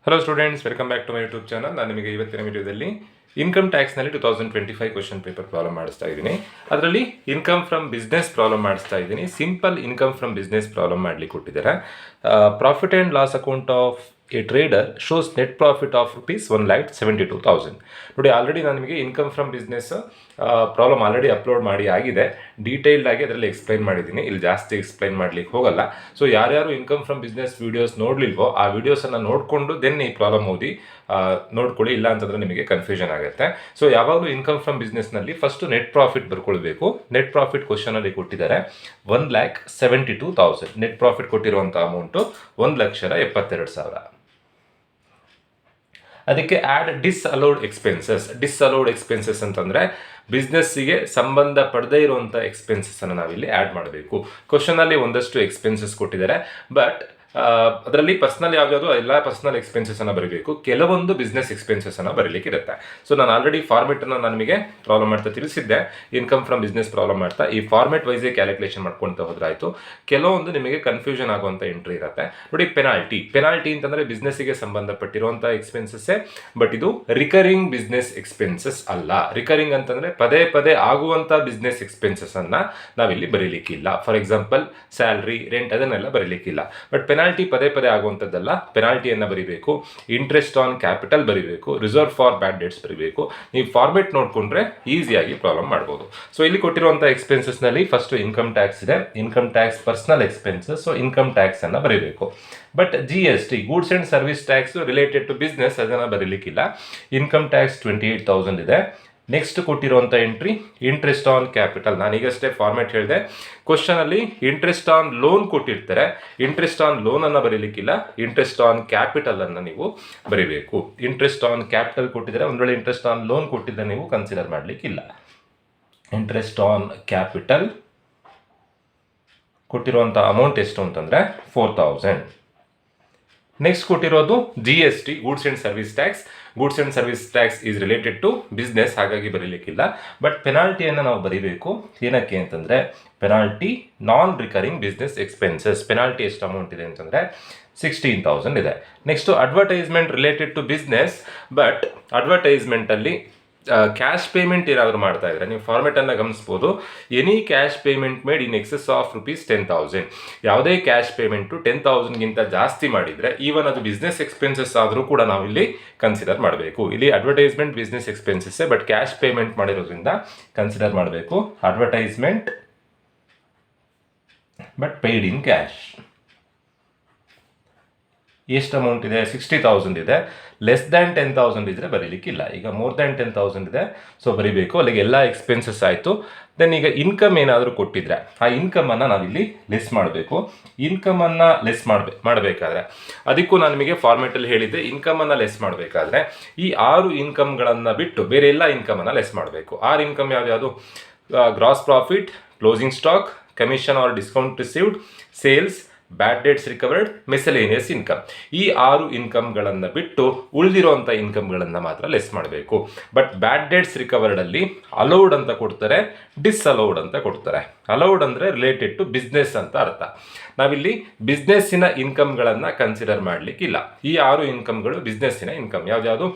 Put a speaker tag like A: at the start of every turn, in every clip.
A: Hello students, welcome back to my YouTube channel. ನಾನು ನಿಮಗೆ ಇವತ್ತಿನ ವಿಡಿಯೋದಲ್ಲಿ ಇನ್ಕಮ್ ಟ್ಯಾಕ್ಸ್ನಲ್ಲಿ 2025 ಕ್ವಶನ್ ಪೇಪರ್ ಪ್ರಾಬ್ಲಮ್ ಮಾಡಿಸ್ತಾ ಇದ್ದೀನಿ. ಅದರಲ್ಲಿ ಇನ್ಕಮ್ ಫ್ರಮ್ ಬಿಸ್ನೆಸ್ ಪ್ರಾಬ್ಲಮ್ ಮಾಡಿಸ್ತಾ ಇದ್ದೀನಿ. Simple income from business problem ಮಾಡಲಿಕ್ಕೆ ಕೊಟ್ಟಿದ್ದಾರೆ. Profit and loss account of a trader shows net profit of ₹1,72,000. ನೋಡಿ, ಆಲ್ರೆಡಿ ನಾನು ನಿಮಗೆ income from business problem already upload ಮಾಡಿ ಆಗಿದೆ. ಡೀಟೇಲ್ಡ್ ಆಗಿ ಅದರಲ್ಲಿ ಎಕ್ಸ್ಪ್ಲೈನ್ ಮಾಡಿದ್ದೀನಿ. ಇಲ್ಲಿ ಜಾಸ್ತಿ ಎಕ್ಸ್ಪ್ಲೈನ್ ಮಾಡ್ಲಿಕ್ಕೆ ಹೋಗಲ್ಲ. ಸೊ ಯಾರ್ಯಾರು ಇನ್ಕಮ್ ಫ್ರಮ್ ಬಿಸ್ನೆಸ್ ವೀಡಿಯೋಸ್ ನೋಡ್ಲಿಲ್ವೋ ಆ ವಿಡಿಯೋಸನ್ನು ನೋಡಿಕೊಂಡು ದೆನ್ ಈ ಪ್ರಾಬ್ಲಮ್ ಓದಿ ನೋಡ್ಕೊಳ್ಳಿ. ಇಲ್ಲ ಅಂತಂದ್ರೆ ನಿಮಗೆ ಕನ್ಫ್ಯೂಷನ್ ಆಗುತ್ತೆ. ಸೊ ಯಾವಾಗಲೂ ಇನ್ಕಮ್ ಫ್ರಮ್ ಬಿಸ್ನೆಸ್ನಲ್ಲಿ ಫಸ್ಟ್ ನೆಟ್ ಪ್ರಾಫಿಟ್ ಬರ್ಕೊಳ್ಬೇಕು. ನೆಟ್ ಪ್ರಾಫಿಟ್ ಕ್ವಶನಲ್ಲಿ ಕೊಟ್ಟಿದ್ದಾರೆ 1,72,000. ನೆಟ್ ಪ್ರಾಫಿಟ್ ಕೊಟ್ಟಿರುವಂಥ ಅಮೌಂಟು 1,72,000. ಅದಕ್ಕೆ ಆ್ಯಡ್ ಡಿಸ್ಅಲೌಡ್ ಎಕ್ಸ್ಪೆನ್ಸಸ್ ಅಂತಂದರೆ ಬಿಸ್ನೆಸ್ಸಿಗೆ ಸಂಬಂಧ ಪಡದೇ ಇರುವಂಥ ಎಕ್ಸ್ಪೆನ್ಸಸ್ಸನ್ನು ನಾವಿಲ್ಲಿ ಆ್ಯಡ್ ಮಾಡಬೇಕು. ಕ್ವಶನಲ್ಲಿ ಒಂದಷ್ಟು ಎಕ್ಸ್ಪೆನ್ಸಸ್ ಕೊಟ್ಟಿದ್ದಾರೆ, ಬಟ್ ಅದರಲ್ಲಿ ಪರ್ಸ್ನಲ್ ಯಾವ್ಯಾವುದು ಎಲ್ಲ ಪರ್ಸ್ನಲ್ ಎಕ್ಸ್ಪೆನ್ಸಸ್ಸನ್ನು ಬರೀಬೇಕು. ಕೆಲವೊಂದು ಬಿಸ್ನೆಸ್ ಎಕ್ಸ್ಪೆನ್ಸಸ್ಸನ್ನು ಬರೀಲಿಕ್ಕೆ ಇರುತ್ತೆ. ಸೊ ನಾನು ಆಲ್ರೆಡಿ ಫಾರ್ಮೆಟನ್ನು ನಾನು ನಿಮಗೆ ಪ್ರಾಬ್ಲಮ್ ಮಾಡ್ತಾ ತಿಳಿಸಿದ್ದೆ. ಇನ್ಕಮ್ ಫ್ರಮ್ ಬಿಸ್ನೆಸ್ ಪ್ರಾಬ್ಲಮ್ ಮಾಡ್ತಾ ಈ ಫಾರ್ಮೆಟ್ ವೈಸೇ ಕ್ಯಾಲ್ಕುಲೇಷನ್ ಮಾಡ್ಕೊಳ್ತಾ ಹೋದ್ರಾಯ್ತು. ಕೆಲವೊಂದು ನಿಮಗೆ ಕನ್ಫ್ಯೂಷನ್ ಆಗುವಂಥ ಎಂಟ್ರಿ ಇರುತ್ತೆ. ನೋಡಿ, ಪೆನಾಲ್ಟಿ ಅಂತಂದರೆ ಬಿಸ್ನೆಸ್ಸಿಗೆ ಸಂಬಂಧಪಟ್ಟಿರುವಂಥ ಎಕ್ಸ್ಪೆನ್ಸಸ್ಸೇ, ಬಟ್ ಇದು ರಿಕರಿಂಗ್ ಬಿಸ್ನೆಸ್ ಎಕ್ಸ್ಪೆನ್ಸಸ್ ಅಲ್ಲ. ರಿಕರಿಂಗ್ ಅಂತಂದರೆ ಪದೇ ಪದೇ ಆಗುವಂಥ ಬಿಸ್ನೆಸ್ ಎಕ್ಸ್ಪೆನ್ಸಸ್ಸನ್ನು ನಾವಿಲ್ಲಿ ಬರೀಲಿಕ್ಕಿಲ್ಲ. ಫಾರ್ ಎಕ್ಸಾಂಪಲ್ ಸ್ಯಾಲ್ರಿ, ರೆಂಟ್ ಅದನ್ನೆಲ್ಲ ಬರೀಲಿಕ್ಕಿಲ್ಲ. ಬಟ್ ಪೆನಾಲ್ಟಿ ಪದೇ ಪದೇ ಆಗುವಂಥದ್ದಲ್ಲ. ಪೆನಾಲ್ಟಿಯನ್ನು ಬರೀಬೇಕು, ಇಂಟ್ರೆಸ್ಟ್ ಆನ್ ಕ್ಯಾಪಿಟಲ್ ಬರೀಬೇಕು, ರಿಸರ್ವ್ ಫಾರ್ ಬ್ಯಾಡ್ ಡೆಟ್ಸ್ ಬರೀಬೇಕು. ನೀವು ಫಾರ್ಮೆಟ್ ನೋಡಿಕೊಂಡ್ರೆ ಈಸಿಯಾಗಿ ಪ್ರಾಬ್ಲಮ್ ಮಾಡ್ಬೋದು. ಸೊ ಇಲ್ಲಿ ಕೊಟ್ಟಿರುವಂಥ ಎಕ್ಸ್ಪೆನ್ಸಸ್ನಲ್ಲಿ ಫಸ್ಟ್ ಇನ್ಕಮ್ ಟ್ಯಾಕ್ಸ್ ಇದೆ. Income tax personal expenses. So income ಟ್ಯಾಕ್ಸನ್ನು ಬರೀಬೇಕು. But GST, goods and service tax related to business, ಅದನ್ನು ಬರೀಲಿಕ್ಕಿಲ್ಲ. ಇನ್ಕಮ್ ಟ್ಯಾಕ್ಸ್ 28,000 ಇದೆ. ನೆಕ್ಸ್ಟ್ ಕೊಟ್ಟಿರುವಂಥ ಎಂಟ್ರಿ ಇಂಟ್ರೆಸ್ಟ್ ಆನ್ ಕ್ಯಾಪಿಟಲ್. ನಾನೀಗಷ್ಟೇ ಫಾರ್ಮೆಟ್ ಹೇಳಿದೆ. ಕ್ವಶನಲ್ಲಿ ಇಂಟ್ರೆಸ್ಟ್ ಆನ್ ಲೋನ್ ಕೊಟ್ಟಿರ್ತಾರೆ. ಇಂಟ್ರೆಸ್ಟ್ ಆನ್ ಲೋನನ್ನು ಬರೀಲಿಕ್ಕಿಲ್ಲ. ಇಂಟ್ರೆಸ್ಟ್ ಆನ್ ಕ್ಯಾಪಿಟಲನ್ನು ನೀವು ಬರೀಬೇಕು. ಇಂಟ್ರೆಸ್ಟ್ ಆನ್ ಕ್ಯಾಪಿಟಲ್ ಕೊಟ್ಟಿದ್ದಾರೆ. ಒಂದು ವೇಳೆ ಇಂಟ್ರೆಸ್ಟ್ ಆನ್ ಲೋನ್ ಕೊಟ್ಟಿದ್ದರೆ ನೀವು ಕನ್ಸಿಡರ್ ಮಾಡಲಿಕ್ಕಿಲ್ಲ. ಇಂಟ್ರೆಸ್ಟ್ ಆನ್ ಕ್ಯಾಪಿಟಲ್ ಕೊಟ್ಟಿರುವಂಥ ಅಮೌಂಟ್ ಎಷ್ಟು ಅಂತಂದರೆ 4,000. ನೆಕ್ಸ್ಟ್ ಕೊಟ್ಟಿರೋದು GST, goods and service tax. Goods and service tax is related to business, ಹಾಗಾಗಿ ಬರೀಲಿಕ್ಕಿಲ್ಲ. ಬಟ್ ಪೆನಾಲ್ಟಿಯನ್ನು ನಾವು ಬರೀಬೇಕು. ಏನಕ್ಕೆ ಅಂತಂದರೆ penalty non recurring business expenses. Penalty ಎಷ್ಟು ಅಮೌಂಟ್ ಇದೆ ಅಂತಂದರೆ 16,000 ಇದೆ. Next advertisement related to business, but ಅಡ್ವರ್ಟೈಸ್ಮೆಂಟಲ್ಲಿ ಕ್ಯಾಶ್ ಪೇಮೆಂಟ್ ಏನಾದರೂ ಮಾಡ್ತಾ ಇದ್ರೆ ನೀವು ಫಾರ್ಮೆಟನ್ನು ಗಮನಿಸ್ಬೋದು. Any cash payment made in excess of ₹10,000. ಯಾವುದೇ ಕ್ಯಾಶ್ ಪೇಮೆಂಟು 10,000ಗಿಂತ ಜಾಸ್ತಿ ಮಾಡಿದರೆ, ಈವನ್ ಅದು ಬಿಸ್ನೆಸ್ ಎಕ್ಸ್ಪೆನ್ಸಸ್ ಆದರೂ ಕೂಡ ನಾವಿಲ್ಲಿ ಕನ್ಸಿಡರ್ ಮಾಡಬೇಕು. ಇಲ್ಲಿ ಅಡ್ವರ್ಟೈಸ್ಮೆಂಟ್ ಬಿಸ್ನೆಸ್ ಎಕ್ಸ್ಪೆನ್ಸಸ್ಸೇ, ಬಟ್ ಕ್ಯಾಶ್ ಪೇಮೆಂಟ್ ಮಾಡಿರೋದ್ರಿಂದ ಕನ್ಸಿಡರ್ ಮಾಡಬೇಕು. Advertisement but paid in cash. ಎಷ್ಟು ಅಮೌಂಟ್ ಇದೆ? 60,000 ಇದೆ. ಲೆಸ್ ದ್ಯಾನ್ 10,000 ಇದ್ದರೆ ಬರೀಲಿಕ್ಕಿಲ್ಲ. ಈಗ ಮೋರ್ ದ್ಯಾನ್ 10,000 ಇದೆ, ಸೊ ಬರೀಬೇಕು. ಅಲ್ಲಿಗೆ ಎಲ್ಲ ಎಕ್ಸ್ಪೆನ್ಸಸ್ ಆಯಿತು. ದೆನ್ ಈಗ ಇನ್ಕಮ್ ಏನಾದರೂ ಕೊಟ್ಟಿದ್ರೆ ಆ ಇನ್ಕಮನ್ನು ನಾವಿಲ್ಲಿ ಲೆಸ್ ಮಾಡಬೇಕು. ಇನ್ಕಮನ್ನು ಲೆಸ್ ಮಾಡಬೇಕಾದ್ರೆ ಅದಕ್ಕೂ ನಾನು ನಿಮಗೆ ಫಾರ್ಮೆಟಲ್ಲಿ ಹೇಳಿದ್ದೆ. ಇನ್ಕಮನ್ನು ಲೆಸ್ ಮಾಡಬೇಕಾದ್ರೆ ಈ 6 ಇನ್ಕಮ್ಗಳನ್ನು ಬಿಟ್ಟು ಬೇರೆ ಎಲ್ಲ ಇನ್ಕಮನ್ನು ಲೆಸ್ ಮಾಡಬೇಕು. 6 ಇನ್ಕಮ್ ಯಾವ್ದು? Gross profit, closing stock, commission or discount received, sales, bad debts recovered, miscellaneous income. ಈ 6 ಇನ್ಕಮ್ಗಳನ್ನು ಬಿಟ್ಟು ಉಳಿದಿರುವಂಥ ಇನ್ಕಮ್ಗಳನ್ನು ಮಾತ್ರ ಲೆಸ್ ಮಾಡಬೇಕು. ಬಟ್ ಬ್ಯಾಡ್ ಡೆಟ್ಸ್ ರಿಕವರ್ಡಲ್ಲಿ ಅಲೌಡ್ ಅಂತ ಕೊಡ್ತಾರೆ, ಡಿಸ್ಅಲೌಡ್ ಅಂತ ಕೊಡ್ತಾರೆ. ಅಲೌಡ್ ಅಂದರೆ ರಿಲೇಟೆಡ್ ಟು ಬಿಸ್ನೆಸ್ ಅಂತ ಅರ್ಥ. ನಾವಿಲ್ಲಿ ಬಿಸ್ನೆಸ್ಸಿನ ಇನ್ಕಮ್ಗಳನ್ನು ಕನ್ಸಿಡರ್ ಮಾಡಲಿಕ್ಕಿಲ್ಲ. ಈ 6 ಇನ್ಕಮ್ಗಳು ಬಿಸ್ನೆಸ್ಸಿನ ಇನ್ಕಮ್. ಯಾವ್ದು?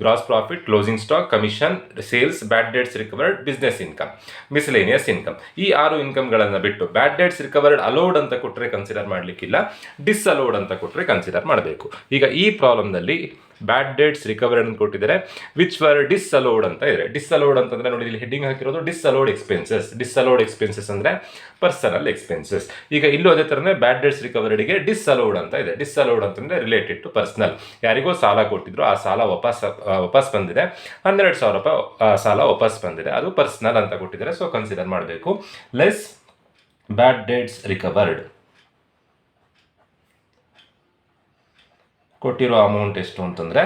A: Gross profit, closing stock, commission, sales, bad debts recovered, business income, miscellaneous income. ಈ 6 ಇನ್ಕಮ್ಗಳನ್ನು ಬಿಟ್ಟು ಬ್ಯಾಡ್ ಡೆಟ್ಸ್ ರಿಕವರ್ಡ್ ಅಲೌಡ್ ಅಂತ ಕೊಟ್ಟರೆ ಕನ್ಸಿಡರ್ ಮಾಡಲಿಕ್ಕಿಲ್ಲ, ಡಿಸ್ಅಲೌಡ್ ಅಂತ ಕೊಟ್ಟರೆ ಕನ್ಸಿಡರ್ ಮಾಡಬೇಕು. ಈಗ ಈ ಪ್ರಾಬ್ಲಮ್ನಲ್ಲಿ ಬ್ಯಾಡ್ ಡೇಟ್ಸ್ ರಿಕವರ್ಡ್ ಅಂತ ಕೊಟ್ಟಿದ್ದಾರೆ, ವಿಚ್ ವರ್ ಡಿಸ್ಅಲೌಡ್ ಅಂತ ಇದೆ. ಡಿಸ್ಅಲೌಡ್ ಅಂತಂದರೆ ನೋಡಿ, ಇಲ್ಲಿ ಹೆಡ್ಡಿಂಗ್ ಹಾಕಿರೋದು ಡಿಸ್ಅಲೌಡ್ ಎಕ್ಸ್ಪೆನ್ಸಸ್. ಡಿಸ್ಅಲೌಡ್ ಎಕ್ಸ್ಪೆನ್ಸಸ್ ಅಂದರೆ ಪರ್ಸನಲ್ ಎಕ್ಸ್ಪೆನ್ಸಸ್. ಈಗ ಇಲ್ಲೂ ಅದೇ ಥರನೇ ಬ್ಯಾಡ್ ಡೇಟ್ಸ್ ರಿಕವರ್ಡಿಗೆ ಡಿಸ್ಅಲೌಡ್ ಅಂತ ಇದೆ. ಡಿಸ್ಅಲೌಡ್ ಅಂತಂದರೆ ರಿಲೇಟೆಡ್ ಟು ಪರ್ಸನಲ್. ಯಾರಿಗೋ ಸಾಲ ಕೊಟ್ಟಿದ್ರು, ಆ ಸಾಲ ವಾಪಸ್ ಬಂದಿದೆ. 12,000 ರೂಪಾಯಿ ಸಾಲ ವಾಪಸ್ ಬಂದಿದೆ, ಅದು ಪರ್ಸನಲ್ ಅಂತ ಕೊಟ್ಟಿದ್ದಾರೆ. ಸೊ ಕನ್ಸಿಡರ್ ಮಾಡಬೇಕು. ಲೆಸ್ ಬ್ಯಾಡ್ ಡೇಟ್ಸ್ ರಿಕವರ್ಡ್. ಕೊಟ್ಟಿರೋ ಅಮೌಂಟ್ ಎಷ್ಟು ಅಂತಂದರೆ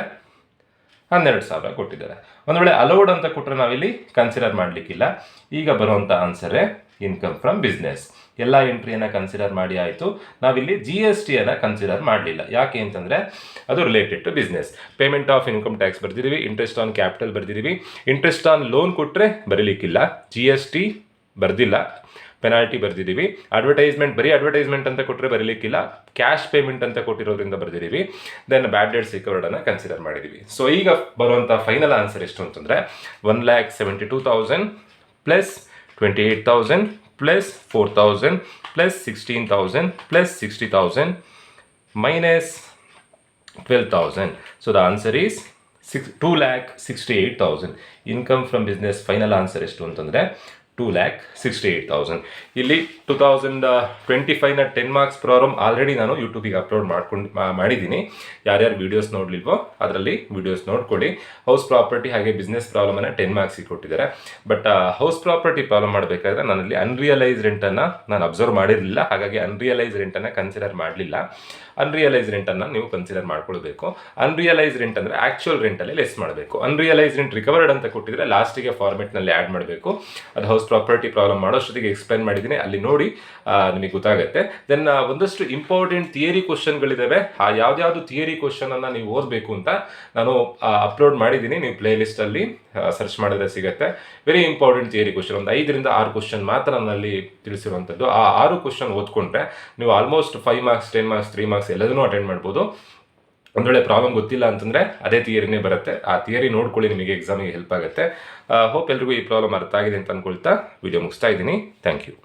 A: 12,000 ಕೊಟ್ಟಿದ್ದಾರೆ. ಒಂದು ವೇಳೆ ಅಲೌಡ್ ಅಂತ ಕೊಟ್ಟರೆ ನಾವಿಲ್ಲಿ ಕನ್ಸಿಡರ್ ಮಾಡಲಿಕ್ಕಿಲ್ಲ. ಈಗ ಬರುವಂಥ ಆನ್ಸರೇ ಇನ್ಕಮ್ ಫ್ರಮ್ ಬಿಸ್ನೆಸ್. ಎಲ್ಲ ಎಂಟ್ರಿಯನ್ನು ಕನ್ಸಿಡರ್ ಮಾಡಿ ಆಯಿತು. ನಾವಿಲ್ಲಿ GSTಯನ್ನು ಕನ್ಸಿಡರ್ ಮಾಡಲಿಲ್ಲ. ಯಾಕೆ ಅಂತಂದರೆ ಅದು related to business. Payment of income tax ಬರ್ದಿದ್ದೀವಿ, ಇಂಟ್ರೆಸ್ಟ್ ಆನ್ ಕ್ಯಾಪಿಟಲ್ ಬರ್ದಿದ್ದೀವಿ. ಇಂಟ್ರೆಸ್ಟ್ ಆನ್ ಲೋನ್ ಕೊಟ್ಟರೆ ಬರೀಲಿಕ್ಕಿಲ್ಲ, GST ಬರ್ದಿಲ್ಲ. ಪೆನಾಲ್ಟಿ ಬರೆದಿದ್ದೀವಿ. ಬರೀ ಅಡ್ವರ್ಟೈಸ್ಮೆಂಟ್ ಅಂತ ಕೊಟ್ಟರೆ ಬರೀಲಿಕ್ಕಿಲ್ಲ, ಕ್ಯಾಶ್ ಪೇಮೆಂಟ್ ಅಂತ ಕೊಟ್ಟಿರೋದ್ರಿಂದ ಬರೆದಿದ್ದೀವಿ. ದೆನ್ ಬ್ಯಾಡ್ ಡೆಟ್ಸ್ ರಿಕವರ್ಡನ್ನು ಕನ್ಸಿಡರ್ ಮಾಡಿದ್ದೀವಿ. ಸೊ ಈಗ ಬರುವಂಥ ಫೈನಲ್ ಆನ್ಸರ್ ಎಷ್ಟು ಅಂತಂದರೆ 1,72,000 plus 28,000 plus 4,000 plus 16,000 plus 60,000 minus 12,000. So the answer is 2,68,000. Income from business final answer ಎಷ್ಟು ಅಂತಂದರೆ 2,68,000. ಇಲ್ಲಿ 2025ನ 10 ಮಾರ್ಕ್ಸ್ ಪ್ರಾಬ್ಲಮ್ ಆಲ್ರೆಡಿ ನಾನು ಯೂಟ್ಯೂಬಿಗೆ ಅಪ್ಲೋಡ್ ಮಾಡಿದ್ದೀನಿ. ಯಾರ್ಯಾರು ವೀಡಿಯೋಸ್ ನೋಡಲಿಲ್ವೋ ಅದರಲ್ಲಿ ವೀಡಿಯೋಸ್ ನೋಡ್ಕೊಳ್ಳಿ. ಹೌಸ್ ಪ್ರಾಪರ್ಟಿ ಹಾಗೆ ಬಿಸ್ನೆಸ್ ಪ್ರಾಬ್ಲಮನ್ನು 10 ಮಾರ್ಕ್ಸಿಗೆ ಕೊಟ್ಟಿದ್ದಾರೆ. ಬಟ್ ಹೌಸ್ ಪ್ರಾಪರ್ಟಿ ಪ್ರಾಬ್ಲಮ್ ಮಾಡಬೇಕಾದ್ರೆ ನಾನಲ್ಲಿ ಅನ್ರಿಯಲೈಸ್ ರೆಂಟನ್ನು ನಾನು ಅಬ್ಸರ್ವ್ ಮಾಡಿರಲಿಲ್ಲ, ಹಾಗಾಗಿ ಅನ್ರಿಯಲೈಸ್ ರೆಂಟನ್ನು ಕನ್ಸಿಡರ್ ಮಾಡಲಿಲ್ಲ. ಅನ್ರಿಯಲೈಸ್ ರೆಂಟನ್ನು ನೀವು ಕನ್ಸಿಡರ್ ಮಾಡ್ಕೊಳ್ಬೇಕು. ಅನ್ರಿಯಲೈಸ್ ರೆಂಟ್ ಅಂದರೆ ಆ್ಯಕ್ಚುಯಲ್ ರೆಂಟಲ್ಲಿ ಲೆಸ್ ಮಾಡಬೇಕು. ಅನ್ರಿಯಲೈಸ್ ರೆಂಟ್ ರಿಕವರ್ಡ್ ಅಂತ ಕೊಟ್ಟಿದ್ರೆ ಲಾಸ್ಟಿಗೆ ಫಾರ್ಮೆಟ್ನಲ್ಲಿ ಆ್ಯಡ್ ಮಾಡಬೇಕು. ಅದು ಹೌಸ್ ಪ್ರಾಪರ್ಟಿ ಪ್ರಾಬ್ಲಮ್ ಮಾಡೋಷ್ಟೊತ್ತಿಗೆ ಎಕ್ಸ್ಪ್ಲೈನ್ ಮಾಡಿದ್ದೀನಿ, ಅಲ್ಲಿ ನೋಡಿ ನಿಮಗೆ ಗೊತ್ತಾಗುತ್ತೆ. ದೆನ್ ಒಂದಷ್ಟು ಇಂಪಾರ್ಟೆಂಟ್ ಥಿಯರಿ ಕ್ವಶನ್ಗಳಿದ್ದಾವೆ. ಆ ಯಾವ್ದಾವುದು ಥಿಯರಿ ಕ್ವಶನನ್ನು ನೀವು ಓದಬೇಕು ಅಂತ ನಾನು ಅಪ್ಲೋಡ್ ಮಾಡಿದ್ದೀನಿ. ನೀವು ಪ್ಲೇ ಲಿಸ್ಟಲ್ಲಿ ಸರ್ಚ್ ಮಾಡಿದ್ರೆ ಸಿಗುತ್ತೆ. ವೆರಿ ಇಂಪಾರ್ಟೆಂಟ್ ಥಿಯರಿ ಕ್ವಶನ್, ಒಂದು 5ರಿಂದ 6 ಕ್ವಶನ್ ಮಾತ್ರ ನನ್ನಲ್ಲಿ ತಿಳಿಸಿರುವಂಥದ್ದು. ಆ 6 ಕ್ವಶನ್ ಓದ್ಕೊಂಡ್ರೆ ನೀವು ಆಲ್ಮೋಸ್ಟ್ 5 ಮಾರ್ಕ್ಸ್ 10 ಮಾರ್ಕ್ಸ್ 3 ಮಾರ್ಕ್ಸ್ ಎಲ್ಲದನ್ನೂ ಅಟೆಂಡ್ ಮಾಡ್ಬೋದು. ಒಂದು ವೇಳೆ ಪ್ರಾಬ್ಲಮ್ ಗೊತ್ತಿಲ್ಲ ಅಂತಂದರೆ ಅದೇ ಥಿಯರಿನೇ ಬರುತ್ತೆ. ಆ ಥಿಯರಿ ನೋಡ್ಕೊಳ್ಳಿ, ನಿಮಗೆ ಎಕ್ಸಾಮಿಗೆ ಹೆಲ್ಪ್ ಆಗುತ್ತೆ. ಹೋಪ್ ಎಲ್ರಿಗೂ ಈ ಪ್ರಾಬ್ಲಮ್ ಅರ್ಥ ಆಗಿದೆ ಅಂತ ಅಂದ್ಕೊಳ್ತಾ ವಿಡಿಯೋ ಮುಗಿಸ್ತಾ ಇದ್ದೀನಿ. Thank you.